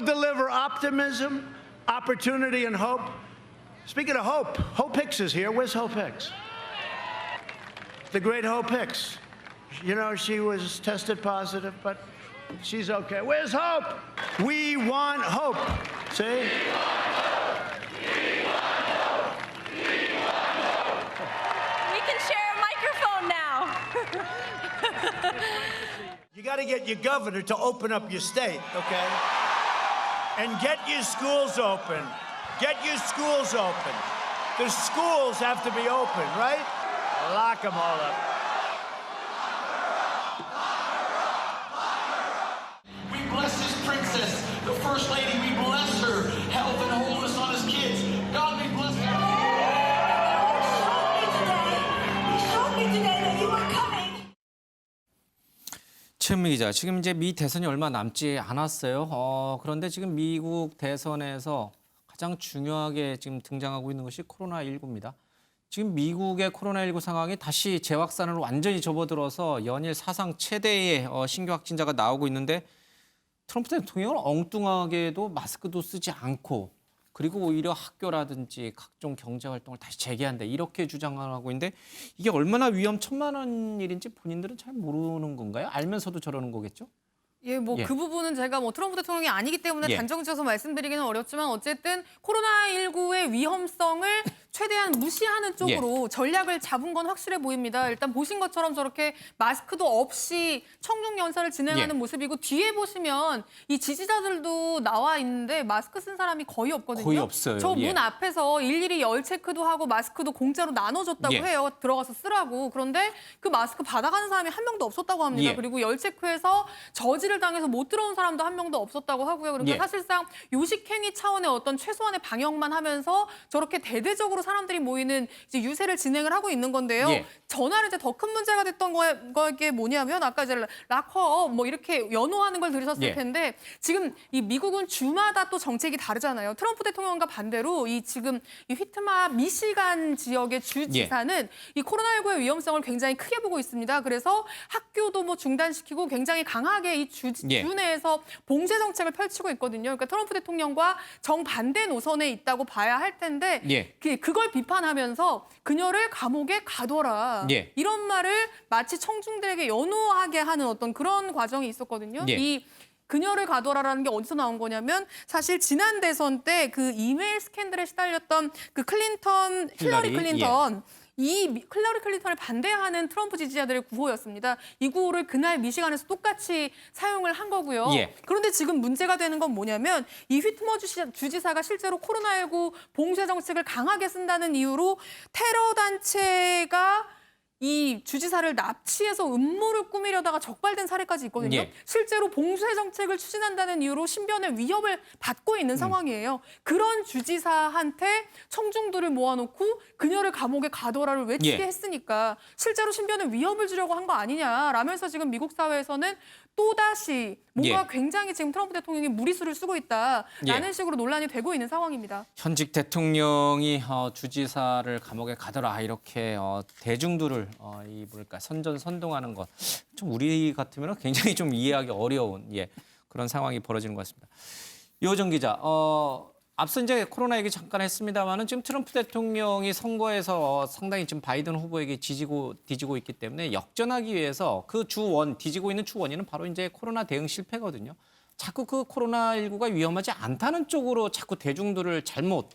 will deliver optimism, opportunity, and hope. Speaking of Hope, Hope Hicks is here. Where's Hope Hicks? The great Hope Hicks. You know, she was tested positive, but she's okay. Where's Hope? We want hope. See? We can share a microphone now. You got to get your governor to open up your state, okay? And get your schools open. Get your schools open. The schools have to be open, right? Lock them all up. We bless this princess, the First Lady. We bless her health and wholeness on his kids. God, we bless her. You showed me today that you were coming. 최은미 기자, 지금 이제 미 대선이 얼마 남지 않았어요. 그런데 지금 미국 대선에서 가장 중요하게 지금 등장하고 있는 것이 코로나19입니다. 지금 미국의 코로나19 상황이 다시 재확산으로 완전히 접어들어서 연일 사상 최대의 신규 확진자가 나오고 있는데 트럼프 대통령은 엉뚱하게도 마스크도 쓰지 않고 그리고 오히려 학교라든지 각종 경제 활동을 다시 재개한다 이렇게 주장하고 있는데 이게 얼마나 위험천만한 일인지 본인들은 잘 모르는 건가요? 알면서도 저러는 거겠죠? 예, 그 부분은 제가 트럼프 대통령이 아니기 때문에 단정 지어서 말씀드리기는 어렵지만 어쨌든 코로나19의 위험성을 최대한 무시하는 쪽으로 전략을 잡은 건 확실해 보입니다. 일단 보신 것처럼 저렇게 마스크도 없이 청중 연설을 진행하는 모습이고 뒤에 보시면 이 지지자들도 나와 있는데 마스크 쓴 사람이 거의 없거든요. 거의 없어요. 저 문 앞에서 일일이 열 체크도 하고 마스크도 공짜로 나눠줬다고 해요. 들어가서 쓰라고. 그런데 그 마스크 받아가는 사람이 한 명도 없었다고 합니다. 그리고 열 체크해서 저지를 당해서 못 들어온 사람도 한 명도 없었다고 하고요. 그러니까 사실상 요식행위 차원의 어떤 최소한의 방역만 하면서 저렇게 대대적으로 사람들이 모이는 이제 유세를 진행을 하고 있는 건데요. 전날 이제 더 큰 문제가 됐던 거게 뭐냐면 아까 이제 락커 뭐 이렇게 연호하는 걸 들으셨을 텐데 지금 이 미국은 주마다 또 정책이 다르잖아요. 트럼프 대통령과 반대로 이 지금 이 휘트마 미시간 지역의 주지사는 이 코로나19의 위험성을 굉장히 크게 보고 있습니다. 그래서 학교도 뭐 중단시키고 굉장히 강하게 이 주 내에서 봉쇄 정책을 펼치고 있거든요. 그러니까 트럼프 대통령과 정반대 노선에 있다고 봐야 할 텐데 그걸 비판하면서 그녀를 감옥에 가둬라. 이런 말을 마치 청중들에게 연호하게 하는 어떤 그런 과정이 있었거든요. 이 그녀를 가둬라라는 게 어디서 나온 거냐면 사실 지난 대선 때 그 이메일 스캔들에 시달렸던 그 힐러리 클린턴 이 힐러리 클린턴을 반대하는 트럼프 지지자들의 구호였습니다. 이 구호를 그날 미시간에서 똑같이 사용을 한 거고요. 그런데 지금 문제가 되는 건 뭐냐면 이 휘트머 주지사가 실제로 코로나19 봉쇄 정책을 강하게 쓴다는 이유로 테러 단체가 이 주지사를 납치해서 음모를 꾸미려다가 적발된 사례까지 있거든요. 실제로 봉쇄 정책을 추진한다는 이유로 신변의 위협을 받고 있는 상황이에요. 그런 주지사한테 청중들을 모아놓고 그녀를 감옥에 가둬라를 외치게 했으니까 실제로 신변에 위협을 주려고 한 거 아니냐라면서 지금 미국 사회에서는 또다시 뭔가 굉장히 지금 트럼프 대통령이 무리수를 쓰고 있다라는 식으로 논란이 되고 있는 상황입니다. 현직 대통령이 주지사를 감옥에 가더라 이렇게 대중들을 선동하는 것 좀 우리 같으면 굉장히 좀 이해하기 어려운 그런 상황이 벌어지는 것 같습니다. 이호정 기자, 앞서 이제 코로나 얘기 잠깐 했습니다만은 지금 트럼프 대통령이 선거에서 상당히 지금 바이든 후보에게 뒤지고 있기 때문에 역전하기 위해서 그 뒤지고 있는 주원인은 바로 이제 코로나 대응 실패거든요. 자꾸 그 코로나19가 위험하지 않다는 쪽으로 자꾸 대중들을 잘못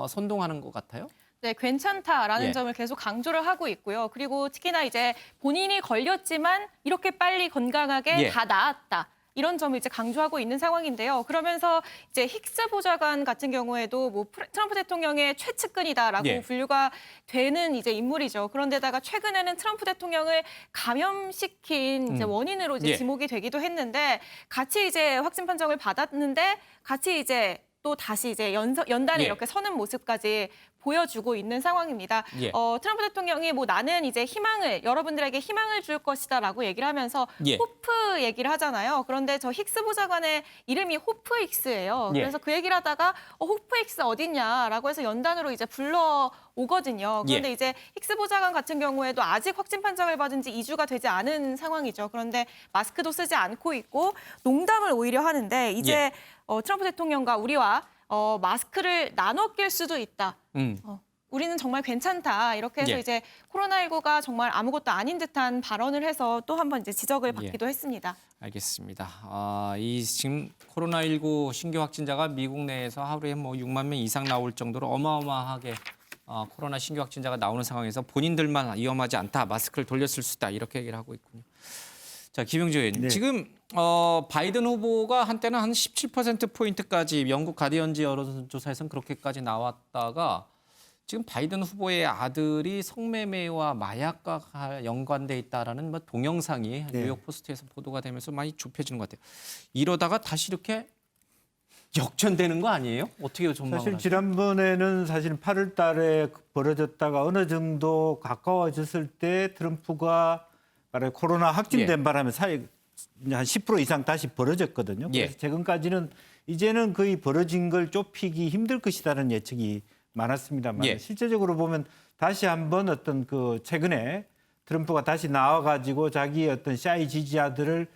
선동하는 것 같아요. 네, 괜찮다라는 점을 계속 강조를 하고 있고요. 그리고 특히나 이제 본인이 걸렸지만 이렇게 빨리 건강하게 다 나았다. 이런 점을 이제 강조하고 있는 상황인데요. 그러면서 이제 힉스 보좌관 같은 경우에도 뭐 트럼프 대통령의 최측근이다라고 분류가 되는 이제 인물이죠. 그런데다가 최근에는 트럼프 대통령을 감염시킨 이제 원인으로 이제 지목이 되기도 했는데 같이 이제 확진 판정을 받았는데 같이 이제 또 다시 이제 연단에 이렇게 서는 모습까지 보여주고 있는 상황입니다. 예. 트럼프 대통령이 뭐 나는 이제 여러분들에게 희망을 줄 것이다라고 얘기를 하면서 예. 호프 얘기를 하잖아요. 그런데 저 힉스 보좌관의 이름이 호프 힉스예요. 예. 그래서 그 얘기를 하다가 호프 힉스 어딨냐라고 해서 연단으로 이제 불러오거든요. 그런데 예. 이제 힉스 보좌관 같은 경우에도 아직 확진 판정을 받은 지 2주가 되지 않은 상황이죠. 그런데 마스크도 쓰지 않고 있고 농담을 오히려 하는데 이제 예. 트럼프 대통령과 우리와 마스크를 나눠 낄 수도 있다. 음. 우리는 정말 괜찮다. 이렇게 해서 예. 이제 코로나19가 정말 아무것도 아닌 듯한 발언을 해서 또 한 번 이제 지적을 받기도 했습니다. 알겠습니다. 이 지금 코로나19 신규 확진자가 미국 내에서 하루에 뭐 6만 명 이상 나올 정도로 어마어마하게 코로나 신규 확진자가 나오는 상황에서 본인들만 위험하지 않다, 마스크를 돌렸을 수 있다 이렇게 얘기를 하고 있군요. 자, 김영주 의원님, 네. 지금 바이든 후보가 한때는 한 17%포인트까지 영국 가디언지 여론조사에서는 그렇게까지 나왔다가 지금 바이든 후보의 아들이 성매매와 마약과 연관돼 있다라는 뭐 동영상이 네. 뉴욕 포스트에서 보도가 되면서 많이 좁혀지는 것 같아요. 이러다가 다시 이렇게 역전되는 거 아니에요? 어떻게 전망을 사실 하세요? 지난번에는 사실 8월 달에 벌어졌다가 어느 정도 가까워졌을 때 트럼프가 코로나 확진된 예. 바람에 사이 한 10% 이상 다시 벌어졌거든요. 예. 그래서 최근까지는 이제는 거의 벌어진 걸 좁히기 힘들 것이라는 예측이 많았습니다만 예. 실제적으로 보면 다시 한번 어떤 그 최근에 트럼프가 다시 나와가지고 자기의 어떤 샤이 지지자들을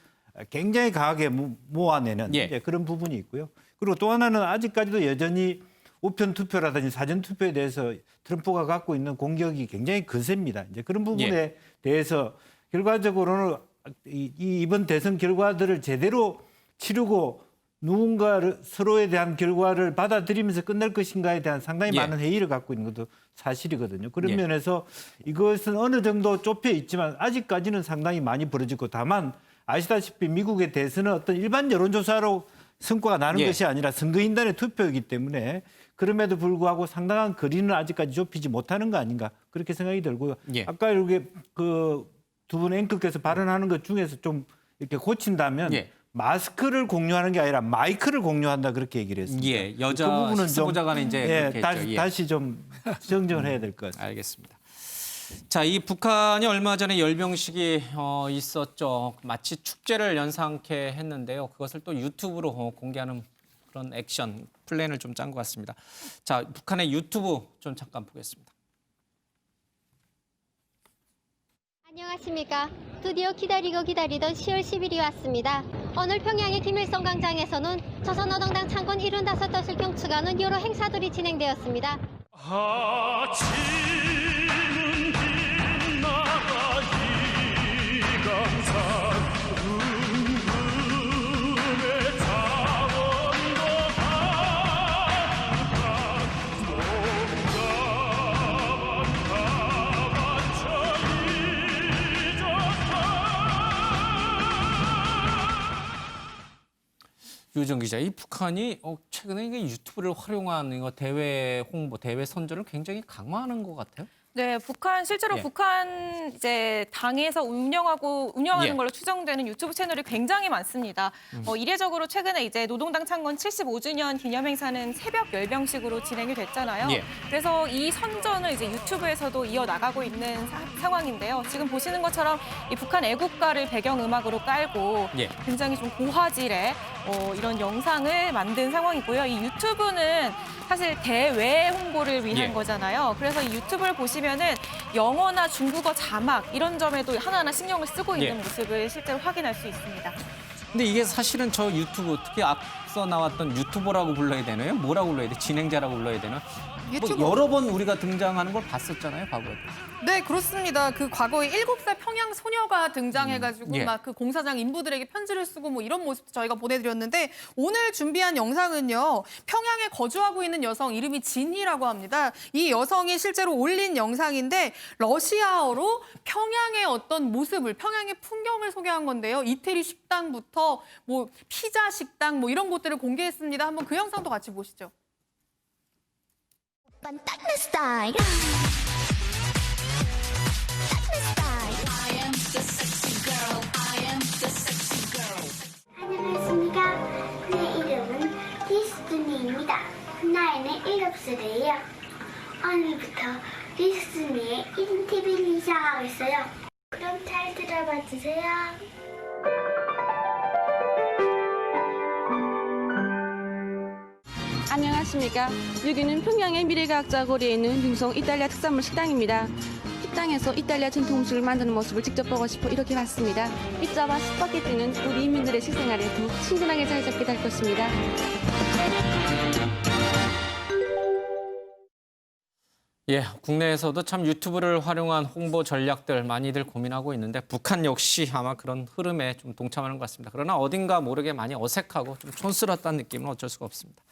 굉장히 강하게 모아내는 예. 이제 그런 부분이 있고요. 그리고 또 하나는 아직까지도 여전히 우편 투표라든지 사전 투표에 대해서 트럼프가 갖고 있는 공격이 굉장히 거셉니다. 이제 그런 부분에 대해서 결과적으로는 이번 대선 결과들을 제대로 치르고 누군가 서로에 대한 결과를 받아들이면서 끝날 것인가에 대한 상당히 예. 많은 회의를 갖고 있는 것도 사실이거든요. 그런 예. 면에서 이것은 어느 정도 좁혀 있지만 아직까지는 상당히 많이 벌어지고 다만 아시다시피 미국의 대선은 어떤 일반 여론조사로 성과가 나는 예. 것이 아니라 선거인단의 투표이기 때문에 그럼에도 불구하고 상당한 거리는 아직까지 좁히지 못하는 거 아닌가 그렇게 생각이 들고요. 예. 아까 이렇게 그 두 분 앵커께서 발언하는 것 중에서 좀 이렇게 고친다면 예. 마스크를 공유하는 게 아니라 마이크를 공유한다 그렇게 얘기를 했습니다. 예, 여자 그 부분은 좀 보좌관은 이제 그렇게 했죠. 예. 다시 좀 정정을 해야 될 것 같습니다. 알겠습니다. 자, 이 북한이 얼마 전에 열병식이 있었죠. 마치 축제를 연상케 했는데요. 그것을 또 유튜브로 공개하는 그런 액션 플랜을 좀 짠 것 같습니다. 자, 북한의 유튜브 좀 잠깐 보겠습니다. 안녕하십니까. 드디어 기다리던 10월 10일이 왔습니다. 오늘 평양의 김일성 광장에서는 조선노동당 창건 75덫을 경축하는 여러 행사들이 진행되었습니다. 아침은 빛나가 이강산 궁금의 자원도 가득한 농가만 가만쳐 유정 기자, 이 북한이 최근에 이게 유튜브를 활용한 이거 대외 홍보, 대외 선전을 굉장히 강화하는 것 같아요. 네, 북한 실제로 예. 북한 이제 당에서 운영하는 예. 걸로 추정되는 유튜브 채널이 굉장히 많습니다. 이례적으로 최근에 이제 노동당 창건 75주년 기념 행사는 새벽 열병식으로 진행이 됐잖아요. 예. 그래서 이 선전을 이제 유튜브에서도 이어 나가고 있는 상황인데요. 지금 보시는 것처럼 이 북한 애국가를 배경 음악으로 깔고 예. 굉장히 좀 고화질의 이런 영상을 만든 상황이고요. 이 유튜브는 사실 대외 홍보를 위한 예. 거잖아요. 그래서 이 유튜브를 보시면은 영어나 중국어 자막 이런 점에도 하나하나 신경을 쓰고 있는 예. 모습을 실제로 확인할 수 있습니다. 근데 이게 사실은 저 유튜브, 특히 앞서 나왔던 유튜버라고 불러야 되나요? 뭐라고 불러야 돼? 진행자라고 불러야 되나? 유튜버. 뭐 여러 번 우리가 등장하는 걸 봤었잖아요, 과거에. 네, 그렇습니다. 그 과거에 7살 평양 소녀가 등장해가지고 예. 막 그 공사장 인부들에게 편지를 쓰고 뭐 이런 모습도 저희가 보내드렸는데 오늘 준비한 영상은요. 평양에 거주하고 있는 여성 이름이 진희라고 합니다. 이 여성이 실제로 올린 영상인데 러시아어로 평양의 어떤 모습을, 평양의 풍경을 소개한 건데요. 이태리 식당부터 뭐 피자 식당 뭐 이런 곳들을 공개했습니다. 한번 그 영상도 같이 보시죠. 오빤 딱 내 스타일. 안녕하십니까. 내 이름은 디스트니입니다. 나이는 7살이에요. 오늘 시작하겠어요. 그럼 잘 들어봐 주세요. 안녕하십니까. 여기는 평양의 미래과학자 거리에 있는 융성 이탈리아 특산물 식당입니다. 식당에서 이탈리아 전통 음식을 만드는 모습을 직접 보고 싶어 이렇게 왔습니다. 피자와 스파게티는 우리 인민들의 식생활에 더욱 친근하게 자리 잡게 될 것입니다. 예, 국내에서도 참 유튜브를 활용한 홍보 전략들 많이들 고민하고 있는데 북한 역시 아마 그런 흐름에 좀 동참하는 것 같습니다. 그러나 어딘가 모르게 많이 어색하고 좀 촌스럽다는 느낌은 어쩔 수가 없습니다.